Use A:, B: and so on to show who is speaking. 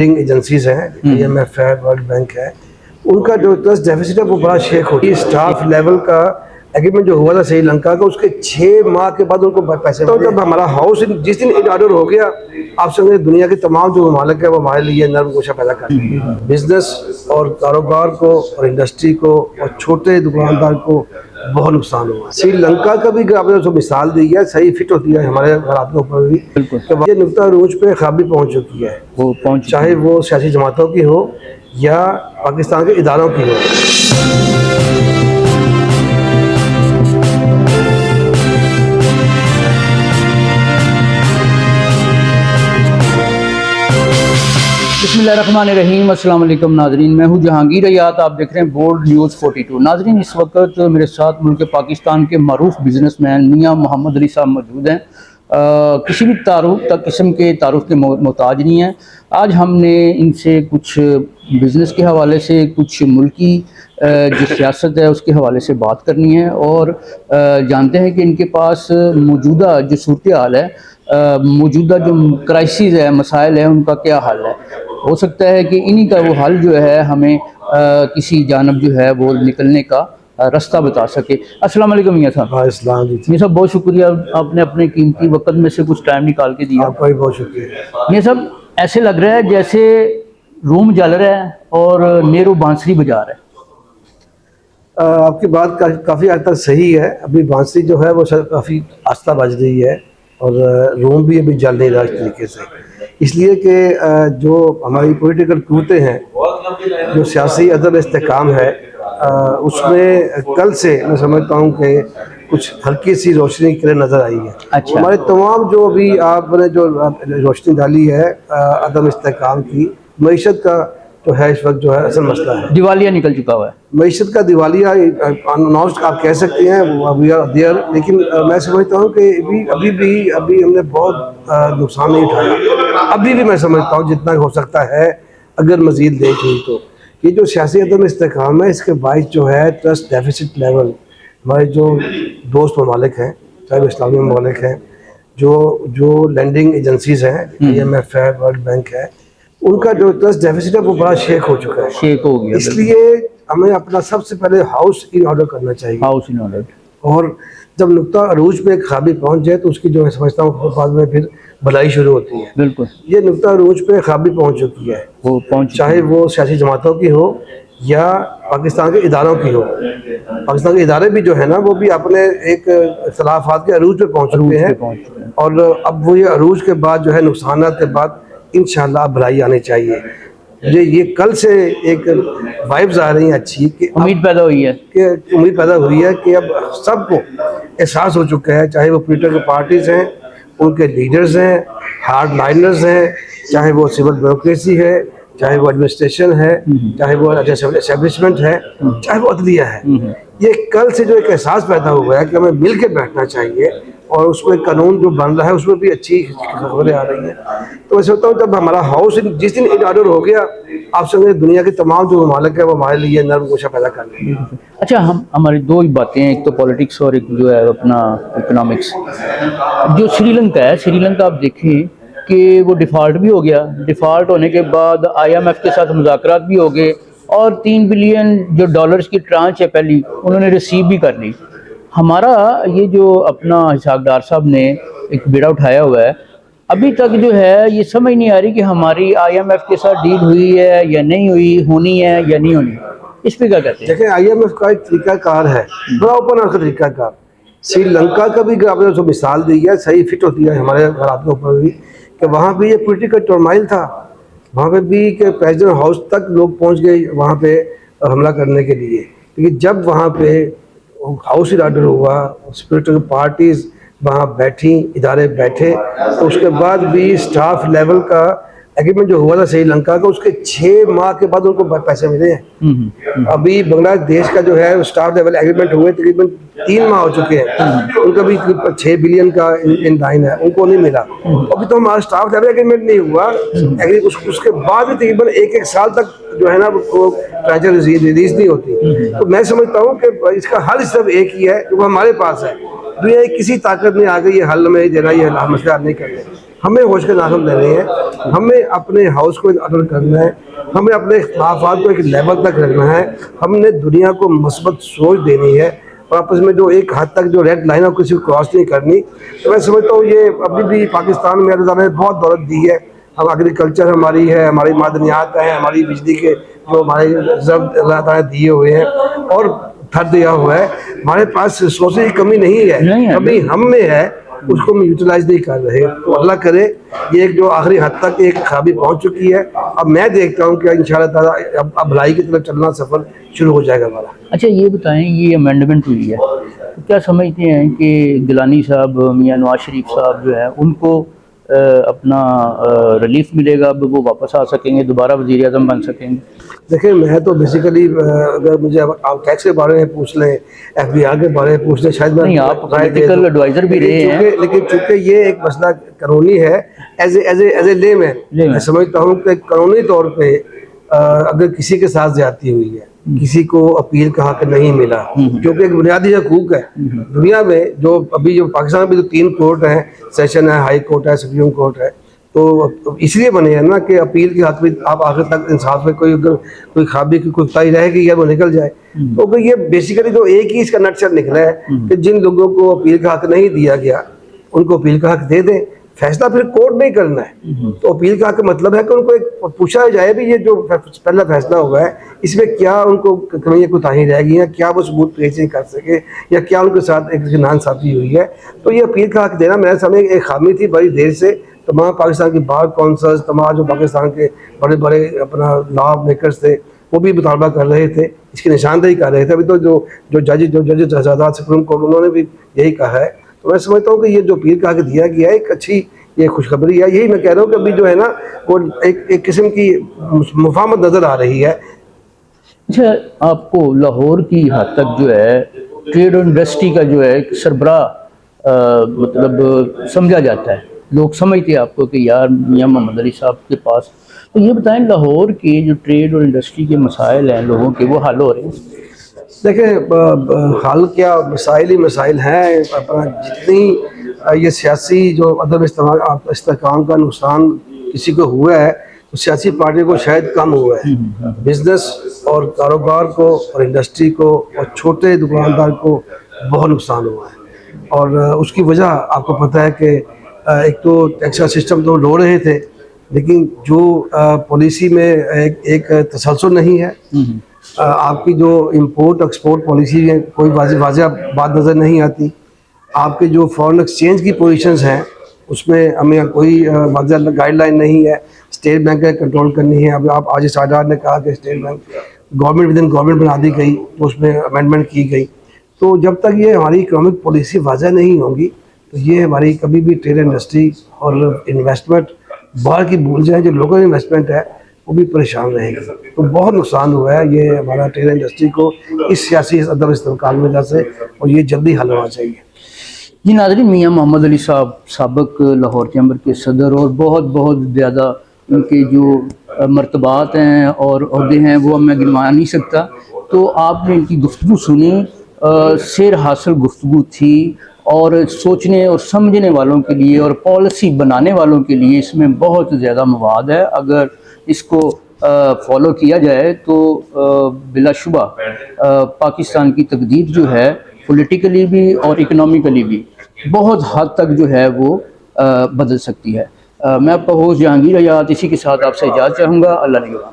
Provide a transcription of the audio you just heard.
A: Agencies हैं, IMF है, world bank है, उनका जो ट्रस्ट डेफिसिट है वो बड़ा शेक हो गया। स्टाफ लेवल का एग्रीमेंट जो हुआ था श्रीलंका का, उसके 6 माह के बाद उनको पैसे तो जब हमारा हाउस जिस दिन इन ऑर्डर हो गया, आप समझे दुनिया के तमाम जो ममालिक है वो हमारे लिए नर्म गोशा पैदा कर रही है। बिजनेस और कारोबार को और इंडस्ट्री को और छोटे दुकानदार को बहुत नुकसान हुआ। श्रीलंका का भी आपने जो मिसाल दी है सही फिट होती है हमारे हालात के ऊपर भी। तो ये नुकता रूज पे खराबी पहुंच चुकी है, वो पहुंच चाहे वो सियासी जमातों की हो या पाकिस्तान के इदारों की हो।
B: बिस्मिल्लाहिर्रहमानिर्रहीम, अस्सलाम वालेकुम नाजरीन। मैं हूँ जहांगीर हयात, आप देख रहे हैं बोल्ड न्यूज़ 42। नाजरीन, इस वक्त मेरे साथ मुल्क पाकिस्तान के मरूफ बिजनेसमैन मियाँ मोहम्मद अली साहब मौजूद हैं। किसी भी किस्म के तारुफ के मोहताज नहीं हैं। आज हमने इनसे कुछ बिज़नेस के हवाले से, कुछ मुल्की जो सियासत है उसके हवाले से बात करनी है और जानते हैं कि इनके पास मौजूदा जो सूरत हाल है, मौजूदा जो क्राइसिस है, मसाइल है, उनका क्या हल है। हो सकता है कि इन्हीं का वो हल जो है हमें किसी जानब जो है वो निकलने का रास्ता बता सके। अस्सलाम वालेकुम मियां साहब। मियां साहब, बहुत शुक्रिया, आपने अपने कीमती वक्त में से कुछ टाइम निकाल के दिया।
A: आपका भी बहुत शुक्रिया।
B: मियां साहब, ऐसे लग रहा है जैसे रूम जल रहा है और नेहरू बांसुरी बजा रहा है।
A: आपकी बात काफ़ी हद तक सही है। अभी बांसुरी जो है वो काफ़ी आस्था बज रही है और रूम भी अभी जल नहीं रहा इस तरीके से, इसलिए कि जो हमारी पॉलिटिकल कुव्वतें हैं, जो सियासी अदब इस्तेकाम है, उसमें कल से मैं समझता हूँ कि कुछ हल्की सी रोशनी की नज़र आई है।
B: अच्छा।
A: हमारे तमाम जो अभी आपने जो रोशनी डाली है अदम इस्तेकाम की, मईशत का तो है इस वक्त जो है असल मसला है।
B: दिवालिया निकल चुका हुआ है,
A: मईशत का दिवालिया अनाउंस आप कह सकते हैं, वी आर देयर। लेकिन मैं समझता हूँ कि अभी हमने बहुत नुकसान नहीं उठाया। अभी भी मैं समझता हूँ जितना हो सकता है अगर मज़ीद देख हुई तो ये जो सियासी अदम इस्तेकाम है, इसके बायस जो है ट्रस्ट डेफिसिट लेवल, हमारे जो दोस्त ममालिक हैं, चाहे इस्लामी ममालिक हैं, जो लैंडिंग एजेंसीज हैं, IMF है, वर्ल्ड बैंक है, उनका जो ट्रस्ट डेफिसिट है वो बड़ा शेक हो चुका है, शेक हो गया। इसलिए हमें अपना सबसे पहले हाउस इन ऑर्डर करना चाहिए, हाउस इन ऑर्डर। और जब नुकता अरूज पे खराबी पहुंच जाए तो उसकी जो मैं समझता हूँ बाद में फिर भलाई शुरू होती है। बिल्कुल, ये नुकता अरूज पे खराबी पहुंच चुकी है, वो पहुंच चाहे वो सियासी जमातों की हो या पाकिस्तान के इदारों की हो। पाकिस्तान के इदारे भी जो है ना वो भी अपने एक इख्तलाफात के अरूज पे पहुंच चुके हैं और अब वो ये अरूज के बाद जो है नुकसानात के बाद इंशाअल्लाह भलाई आनी चाहिए। ये कल से एक वाइब्स आ रही हैं अच्छी, कि उम्मीद पैदा हुई है कि अब सबको एहसास हो चुका है, चाहे वो पॉलिटिकल पार्टीज़ हैं, उनके लीडर्स हैं, हार्ड लाइनर्स हैं, चाहे वो सिविल ब्यूरोक्रेसी है, चाहे वो एडमिनिस्ट्रेशन है, चाहे वो एस्टेब्लिशमेंट है, चाहे वो अदलिया है। ये कल से जो एक एहसास पैदा हुआ है कि हमें मिल के बैठना चाहिए और उसमें कानून जो बन रहा है उसमें भी अच्छी खबरें आ रही हैं। तो मैं सोचता हूँ जब हमारा हाउस जिस दिन इन ऑर्डर हो गया, आप समझे दुनिया के तमाम जो ममालिक है वो हमारे लिए नर्म गोशा पैदा कर रही है।
B: अच्छा, हमारी दो ही बातें हैं, एक तो पॉलिटिक्स और एक जो है अपना इकोनॉमिक्स। जो श्रीलंका है, श्रीलंका आप देखें कि वो डिफ़ॉल्ट भी हो गया। डिफ़ॉल्ट होने के बाद IMF के साथ मुज़ाकरात भी हो गए और 3 बिलियन जो डॉलर्स की ट्रांच है पहली, उन्होंने रिसीव भी कर ली। हमारा ये जो अपना हिसाबदार साहब ने एक बेड़ा उठाया हुआ है, अभी तक जो है ये समझ नहीं आ रही कि हमारी IMF के साथ डील हुई है या नहीं हुई, होनी है या नहीं होनी। इस पर क्या कहते हैं?
A: देखिए, IMF का एक तरीकाकार है, बड़ा ओपन का तरीकाकार। श्रीलंका का भी आपने जो मिसाल दी है सही फिट होती है हमारे हालात के ऊपर भी, कि वहाँ भी ये पॉलिटिकल टर्माइल था, वहाँ पे भी कि प्रेसिडेंट हाउस तक लोग पहुँच गए वहाँ पे हमला करने के लिए। लेकिन जब वहाँ पे हाउस इन ऑर्डर हुआ, पॉलिटिकल पार्टीज वहाँ बैठी, इदारे बैठे, तो उसके बाद भी स्टाफ लेवल का एग्रीमेंट जो हुआ था श्रीलंका का, उसके 6 माह के बाद उनको पैसे मिले हैं। अभी बांग्लादेश का जो है स्टाफ लेवल एग्रीमेंट हुए तकरीबन 3 माह हो चुके हैं, उनका भी 6 बिलियन का इन लाइन है, उनको नहीं मिला। अभी तो हमारा स्टाफ लेवल एग्रीमेंट नहीं हुआ, उसके बाद भी तकरीबन 1 साल तक जो है ना वो ट्रांजर रिलीज नहीं होती। तो मैं समझता हूँ कि इसका हल सिर्फ एक ही है, जो हमारे पास है। दुनिया की किसी ताकत ने आगे ये हल में देना, ये मसला नहीं करते। हमें होश के नाखून लेने हैं, हमें अपने हाउस को अटल करना है, हमें अपने इख्तिलाफात को एक लेवल तक रखना है, हमने दुनिया को मस्बत सोच देनी है और आपस में जो एक हद तक जो रेड लाइन है किसी को क्रॉस नहीं करनी। तो मैं समझता हूँ ये अभी भी पाकिस्तान में अल्लाह ने बहुत दौलत दी है, हम एग्रीकल्चर हमारी है, हमारी मादनियात हैं, हमारी बिजली के जो हमारे रिजर्व अल्लाह ताला ने दिए हुए हैं और थर दिया हुआ है, हमारे पास रिसोर्सेज की कमी नहीं है, अभी हम में है, उसको हम यूटिलाइज नहीं कर रहे। तो अल्लाह करे ये एक जो आखिरी हद तक एक खराबी पहुंच चुकी है, अब मैं देखता हूं कि इंशाल्लाह ताला अब भलाई की तरफ चलना सफ़र शुरू हो जाएगा हमारा।
B: अच्छा ये बताएं, ये अमेंडमेंट हुई है तो क्या समझते हैं कि गिलानी साहब, मियां नवाज शरीफ साहब जो है उनको अपना रिलीफ मिलेगा, अब वो वापस आ सकेंगे, दोबारा वज़ीर आज़म बन सकेंगे?
A: देखिए मैं तो बेसिकली अगर मुझे आप टैक्स के बारे में पूछ लें, FBR के बारे में पूछ लें, शायद मैं
B: नहीं, आप पॉलिटिकल एडवाइजर भी रहे हैं,
A: लेकिन चूंकि ये एक मसला कानूनी है, एज ए लेमैन मैं समझता हूँ कि कानूनी तौर पे अगर किसी के साथ ज्यादती हुई है, किसी को अपील का हक नहीं मिला, जो कि एक बुनियादी हकूक है दुनिया में, जो अभी जो पाकिस्तान में जो 3 कोर्ट हैं, सेशन है, हाई कोर्ट है, सुप्रीम कोर्ट है, तो इसलिए बने हैं ना कि अपील के हक में आप आखिर तक इंसाफ में कोई खाबी की कोताही रहेगी या वो निकल जाए। तो ये बेसिकली तो एक ही इसका नटशल निकला है कि जिन लोगों को अपील का हक नहीं दिया गया उनको अपील का हक दे दें, फैसला फिर कोर्ट नहीं करना है। तो अपील का हक मतलब है कि उनको एक पूछा जाए भी ये जो पहला फैसला हुआ है इसमें क्या उनको कमी कोताही रहेगी या क्या वो सबूत पेश नहीं कर सके या क्या उनके साथ एक नाइंसाफी हुई है। तो ये अपील का हक देना मेरे सामने एक खामी थी बड़ी देर से। तमाम पाकिस्तान की बार काउंसिल्स, तमाम जो पाकिस्तान के बड़े बड़े अपना लॉ मेकर्स थे वो भी मुतालबा कर रहे थे, इसकी निशानदेही कर रहे थे। अभी तो जो जजेस आज़ाद सुप्रीम कोर्ट उन्होंने भी यही कहा है। तो मैं समझता हूँ कि ये जो अपील का हक दिया गया है एक अच्छी ये खुशखबरी है। यही मैं कह रहा हूँ कि अभी जो है ना वो एक किस्म की मुफाहमत नज़र आ रही है।
B: अच्छा, आपको लाहौर की हद तक जो है ट्रेड और इंडस्ट्री का जो है एक सरबराह मतलब समझा जाता है, लोग समझते हैं आपको कि यार मियां मोहम्मद अली साहब के पास। तो ये बताएं लाहौर के जो ट्रेड और इंडस्ट्री के मसाइल हैं लोगों के, वो हल हो रहे हैं?
A: देखें हल क्या, मसाइल ही मसाइल हैं। अपना जितनी ये सियासी जो अदम इस्तेहकाम का नुकसान किसी को हुआ है तो सियासी पार्टी को शायद कम हुआ है। बिजनेस और कारोबार को और इंडस्ट्री को और छोटे दुकानदार को बहुत नुकसान हुआ है। और उसकी वजह आपको पता है कि एक तो टैक्स का सिस्टम तो लो रहे थे, लेकिन जो पॉलिसी में एक तसलसल नहीं है। आपकी जो इंपोर्ट एक्सपोर्ट पॉलिसी है कोई वाज़ेह बात नज़र नहीं आती। आपके जो फॉरेन एक्सचेंज की पोजीशंस हैं उसमें हमें कोई वाज़ेह गाइडलाइन नहीं है। स्टेट बैंक का कंट्रोल करनी है। अब आप आज साडार ने कहा कि state bank government with in government बना दी गई, तो उसमें अमेंडमेंट की गई। तो जब तक ये हमारी इकोनॉमिक पॉलिसी वाज़ेह नहीं होगी तो ये हमारी कभी भी ट्रेड इंडस्ट्री और इन्वेस्टमेंट बाहर की भूल जाए, जो लोकल इन्वेस्टमेंट है वो भी परेशान रहेगी। तो बहुत नुकसान हुआ है ये हमारा ट्रेड इंडस्ट्री को इस सियासी अदम इस्तेमाल में वजह से, और ये जल्दी हल होना चाहिए।
B: जी नाज़रीन, मियां मोहम्मद अली साहब साबिक लाहौर चैम्बर के सदर और बहुत ज़्यादा इनके जो मर्तबात हैं और अहदे हैं वो मैं गिनवा नहीं सकता। तो आपने इनकी गुफ्तगू सुनी, शेर हासिल गुफ्तगू थी और सोचने और समझने वालों के लिए और पॉलिसी बनाने वालों के लिए इसमें बहुत ज़्यादा मवाद है। अगर इसको फॉलो किया जाए तो बिलाशुबा पाकिस्तान की तकदीर जो है पॉलिटिकली भी और इकनॉमिकली भी बहुत हद तक जो है वो बदल सकती है। मैं आपका होस्ट जहांगीर हयात इसी के साथ आपसे इजाज़त चाहूँगा। अल्लाह निगहबान।